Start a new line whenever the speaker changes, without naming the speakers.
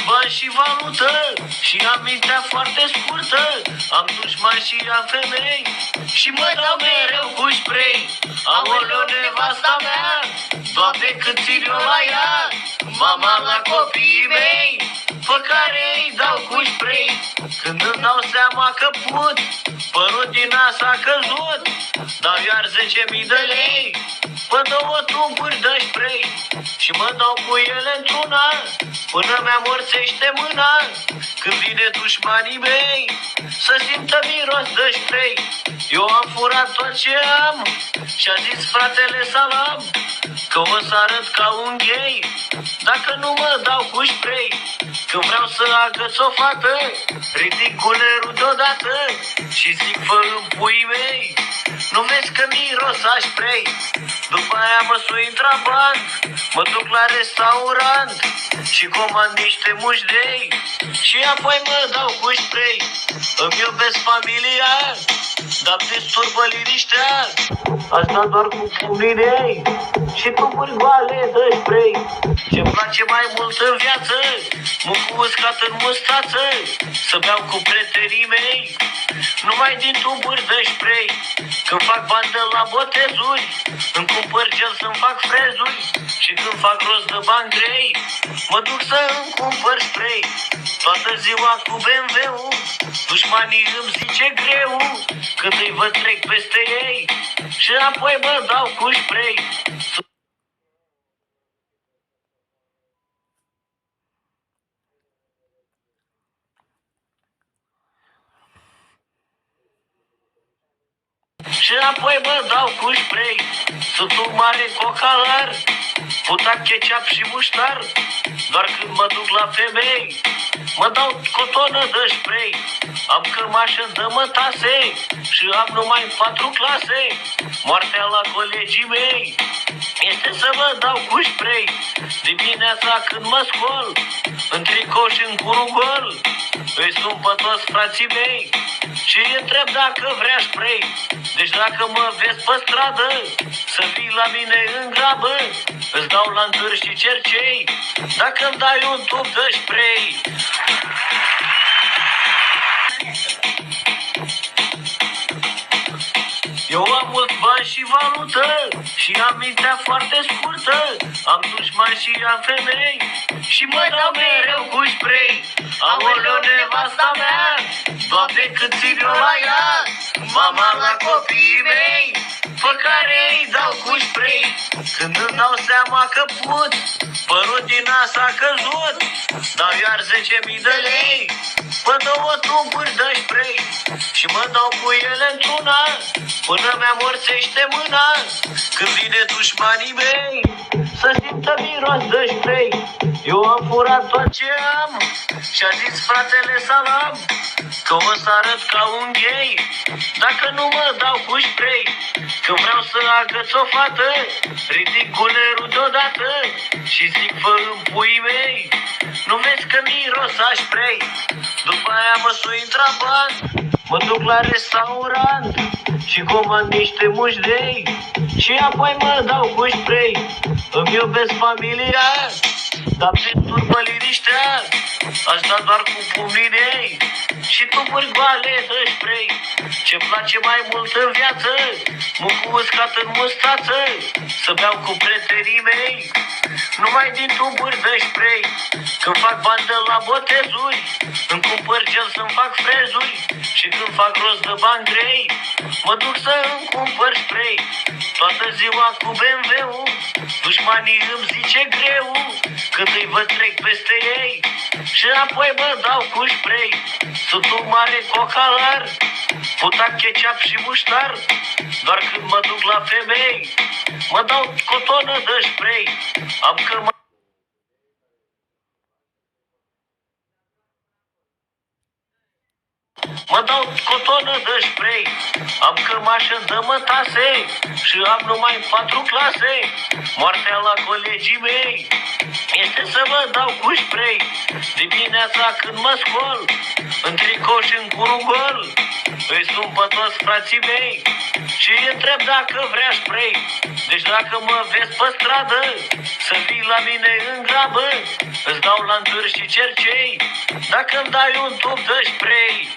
bani și valută și am mintea foarte scurtă. Am dușmani și am femei și mă dau mereu cu spray. Aoleo, nevasta mea, Doamne, cât țin eu la ea, mama la copiii mei, pe care îi dau cu spray. Când îmi dau seama că put, părul din nas a căzut, dau iar 10.000 de lei pe 2 tuburi de spray și mă dau cu ele într-una până mi-amorțește mâna. Când vine dușmanii mei să simtă miros de spray. Eu am furat tot ce am și-a zis fratele Salam că o să arăt ca un gay dacă nu mă dau cu spray. Când vreau să agăț o fată, ridic gulerul deodată și zic fă în puii mei, nu vezi că miros a spray. După aia mă sui intraband, mă duc la restaurant și comand niște mușdei și apoi mă dau cu spray. Îmi iubesc familia, dar disturbă liniștea, asta doar cu pumnii ei și tuburi goale de spray. Ce-mi place mai mult în viață, mucul uscat în mustață, să beau cu prietenii mei numai din tuburi de spray. Când fac bandă la botezuri, îmi cumpăr gel să-mi fac frezuri și când fac rost de bani grei, mă duc să îmi cumpăr spray. Toată ziua cu BMW-ul, dușmanii îmi zice greu când îi văd trec peste ei și apoi mă dau cu spray. Și apoi mă dau cu spray. Sunt un mare cocalar, puta ketchup și muștar, doar când mă duc la femei mă dau cotonă de spray. Am cămașă de mătase și am numai 4 clase. Moartea la colegii mei este să mă dau cu spray. Dimineața când mă scol, în tricou și în curul gol, îi sun pe toți frații mei și îi întreb dacă vrea spray. Deci dacă mă vezi pe stradă, să vii la mine în grabă, îți dau la întâr și cercei dacă îmi dai un tub de spray. Eu am mult bani și valută și am mintea foarte scurtă. Am dușmani și am femei și mă dau mereu cu spray. Aoleo, nevasta mea, Doamne, cât țin eu la ea, mama la copiii mei, pe care îi dau cu spray. Când îmi dau seama că put, părul din nas a căzut, dau iar 10.000 de lei pe 2 tuburi de spray și mă dau cu ele într-una până mi-amorțește mâna. Când vine dușmanii mei să simtă miros de spray. Eu am furat tot ce am și-a zis fratele Salam că o să arăt ca un gay dacă nu mă dau cu spray. Când vreau să agăț o fată, ridic gulerul deodată și zic fă în puii mei, nu vezi că miros a spray. După aia mă sui intraband, mă duc la restaurant și comand niște mușdei și apoi mă dau cu spray. Îmi iubesc familia, dar disturbă liniștea, asta doar cu pumnii ei și tuburi goale de spray. Ce-mi place mai mult în viață, mucul uscat în mustață, să beau cu prietenii mei numai din tuburi de spray. Când fac bandă la botezuri, îmi cumpăr gel să-mi fac frezuri și când fac rost de bani grei, mă duc să îmi cumpăr spray. Toată ziua cu BMW-ul, dușmanii îmi zice greu când îi văd trec peste ei și apoi mă dau cu spray. Sunt un mare cocalar, puta ketchup și muștar, doar când mă duc la femei mă dau cotonă de spray. Am cămă Mă dau cotonă de spray, am cămașă de mătase și am numai 4 clase. Moartea la colegii mei este să mă dau cu spray dimineața când mă scol, în tricou și în curul gol. Îi sun pe toți frații mei și îi întreb dacă vrea spray. Deci dacă mă vezi pe stradă, să vii la mine în grabă. Îți dau lanturi și cercei dacă îmi dai un tub de spray.